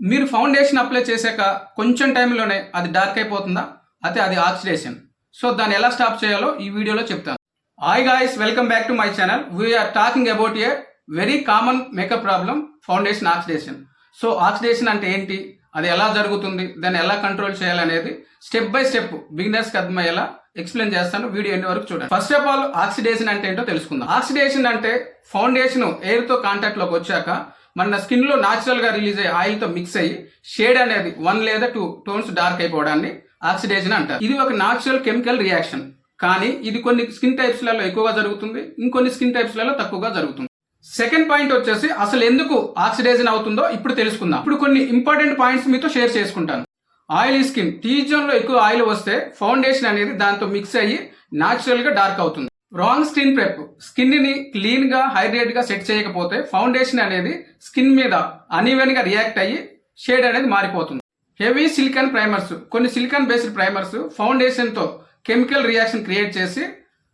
మీరు foundation apply చేశాక కొంచెం టైంలోనే అది డార్క్ అయిపోతుందా? అయితే అది ఆక్సిడేషన్. సో దాన్ని ఎలా స్టాప్ చేయాలో ఈ వీడియోలో చెప్తాను. Hi guys, welcome back to my channel. We're talking about a very common makeup problem, foundation oxidation. So oxidation అంటే ఏంటి, అది ఎలా జరుగుతుంది, దాన్ని ఎలా కంట్రోల్ చేయాలనేది స్టెప్ బై స్టెప్ బిగినర్స్కి అర్థమయ్యేలా ఎక్స్ప్లెయిన్ చేస్తాను. వీడియో ఎండ్ వరకు చూడండి. ఫస్ట్ ఆఫ్ ఆల్ ఆక్సిడేషన్ అంటే ఏంటో తెలుసుకుందాం. ఆక్సిడేషన్ అంటే ఫౌండేషన్ ఎయిర్తో కాంటాక్ట్లోకి వచ్చాక మన స్కిన్లో న్యాచురల్గా రిలీజ్ అయ్యే ఆయిల్తో మిక్స్ అయ్యి షేడ్ అనేది 1 లేదా 2 టోన్స్ డార్క్ అయిపోవడాన్ని ఆక్సిడేషన్ అంటారు. ఇది ఒక న్యాచురల్ కెమికల్ రియాక్షన్, కానీ ఇది కొన్ని స్కిన్ టైప్స్లలో ఎక్కువగా జరుగుతుంది, ఇంకొన్ని స్కిన్ టైప్స్లలో తక్కువగా జరుగుతుంది. సెకండ్ పాయింట్ వచ్చేసి అసలు ఎందుకు ఆక్సిడేషన్ అవుతుందో ఇప్పుడు తెలుసుకుందాం. ఇప్పుడు కొన్ని ఇంపార్టెంట్ పాయింట్స్ మీతో షేర్ చేసుకుంటాను. ఆయిలీ స్కిన్, టీ జోన్లో ఎక్కువ ఆయిల్ వస్తే ఫౌండేషన్ అనేది దాంతో మిక్స్ అయ్యి న్యాచురల్గా డార్క్ అవుతుంది. రాంగ్ స్కిన్ ప్రెప్, స్కిన్ ని క్లీన్ గా హైడ్రేట్ గా సెట్ చేయకపోతే ఫౌండేషన్ అనేది స్కిన్ మీద అన్ఈవెన్ గా రియాక్ట్ అయ్యి షేడ్ అనేది మారిపోతుంది. హెవీ సిలికాన్ ప్రైమర్స్, కొన్ని సిలికాన్ బేస్డ్ ప్రైమర్స్ ఫౌండేషన్ తో కెమికల్ రియాక్షన్ క్రియేట్ చేసి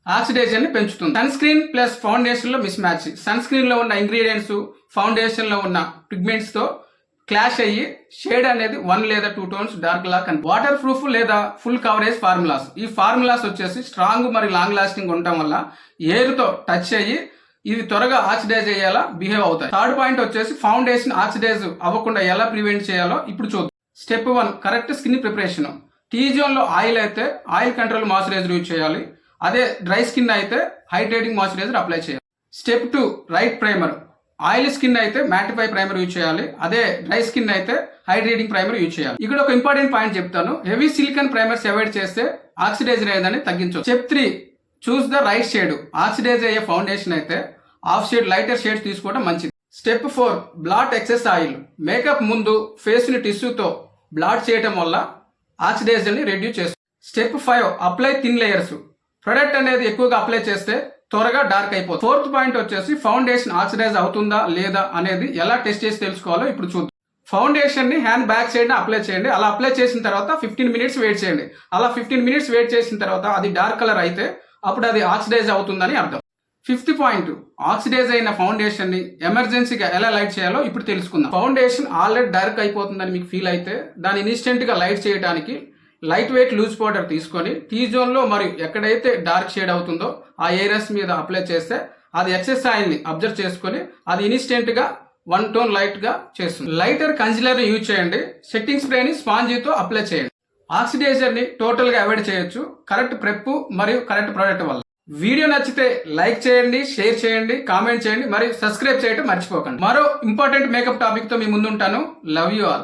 ఆక్సిడేషన్ ని పెంచుతుంది. సన్ స్క్రీన్ ప్లస్ ఫౌండేషన్ లో మిస్ మ్యాచ్, సన్ స్క్రీన్ లో ఉన్న ఇంగ్రీడియంట్స్ ఫౌండేషన్ లో ఉన్న పిగ్మెంట్స్ తో క్లాష్ అయ్యి షేడ్ అనేది 1 లేదా 2 టోన్స్ డార్క్ లా కనిపిస్తుంది. వాటర్ ప్రూఫ్ లేదా ఫుల్ కవరేజ్ ఫార్ములాస్, ఈ ఫార్ములాస్ వచ్చేసి స్ట్రాంగ్ మరియు లాంగ్ లాస్టింగ్ ఉండటం వల్ల ఎయిర్ తో టచ్ అయ్యి ఇవి త్వరగా ఆక్సిడైజ్ అయ్యేలా బిహేవ్ అవుతాయి. థర్డ్ పాయింట్ వచ్చేసి ఫౌండేషన్ ఆక్సిడైజ్ అవ్వకుండా ఎలా ప్రివెంట్ చేయాలో ఇప్పుడు చూద్దాం. Step 1, correct skin preparation. Tea zone లో ఆయిల్ అయితే ఆయిల్ కంట్రోల్ మాయిశ్చరైజర్ యూజ్ చేయాలి. అదే డ్రై స్కిన్ అయితే హైడ్రేటింగ్ మాయిశ్చరైజర్ అప్లై చేయాలి. Step 2, right primer. Oil skin అయితే మ్యాటిఫై ప్రైమర్ యూజ్ చేయాలి. అదే డ్రై స్కిన్ అయితే హైడ్రేటింగ్ ప్రైమర్ యూజ్ చేయాలి. ఇక్కడ ఒక ఇంపార్టెంట్ పాయింట్ చెప్తాను. హెవీ సిలికాన్ ప్రైమర్స్ అవాయిడ్ చేస్తే ఆక్సిడైజ్ అయ్యేదని తగ్గించవచ్చు. Step 3, choose the right shade. Oxidise అయ్యే ఫౌండేషన్ అయితే హాఫ్ షేడ్ లైటర్ షేడ్స్ తీసుకోవడం మంచిది. Step 4, blot excess oil. Makeup ముందు ఫేస్ ని టిష్యూతో బ్లాట్ చేయడం వల్ల ఆక్సిడైజన్ ని రెడ్యూస్ చేస్తుంది. Step 5, apply thin layers. Product అనేది ఎక్కువగా అప్లై చేస్తే త్వరగా డార్క్ అయిపోతుంది. ఫోర్త్ పాయింట్ వచ్చేసి ఫౌండేషన్ ఆక్సిడైజ్ అవుతుందా లేదా అనేది ఎలా టెస్ట్ చేసి తెలుసుకోవాలో ఇప్పుడు చూద్దాం. ఫౌండేషన్ ని హ్యాండ్ బ్యాక్ సైడ్ అప్లై చేయండి. అలా అప్లై చేసిన తర్వాత 15 మినిట్స్ వెయిట్ చేయండి. అలా 15 మినిట్స్ వెయిట్ చేసిన తర్వాత అది డార్క్ కలర్ అయితే అప్పుడు అది ఆక్సిడైజ్ అవుతుందని అర్థం. ఫిఫ్త్ పాయింట్, ఆక్సిడైజ్ అయిన ఫౌండేషన్ ని ఎమర్జెన్సీగా ఎలా లైట్ చేయాలో ఇప్పుడు తెలుసుకుందాం. ఫౌండేషన్ ఆల్రెడీ డార్క్ అయిపోతుందని మీకు ఫీల్ అయితే దాన్ని ఇన్స్టెంట్ గా లైట్ చేయడానికి లైట్ వెయిట్ లూజ్ పౌడర్ తీసుకొని టీ జోన్ లో మరియు ఎక్కడైతే డార్క్ షేడ్ అవుతుందో ఆ ఏరియాస్ మీద అప్లై చేస్తే అది ఎక్సెస్ ఆయిల్ ని అబ్జర్వ్ చేసుకొని అది ఇన్స్టెంట్ గా 1 టోన్ లైట్ గా చేస్తుంది. లైటర్ కన్సిలర్ ని యూజ్ చేయండి. సెట్టింగ్ స్ప్రే ని స్పాంజీతో అప్లై చేయండి. ఆక్సిడైజర్ ని టోటల్ గా అవాయిడ్ చేయొచ్చు కరెక్ట్ ప్రెప్ మరియు కరెక్ట్ ప్రోడక్ట్ వల్ల. వీడియో నచ్చితే లైక్ చేయండి, షేర్ చేయండి, కామెంట్ చేయండి, మరియు సబ్స్క్రైబ్ చేయడం మర్చిపోకండి. మరో ఇంపార్టెంట్ మేకప్ టాపిక్ తో మీ ముందుంటాను. Love you all.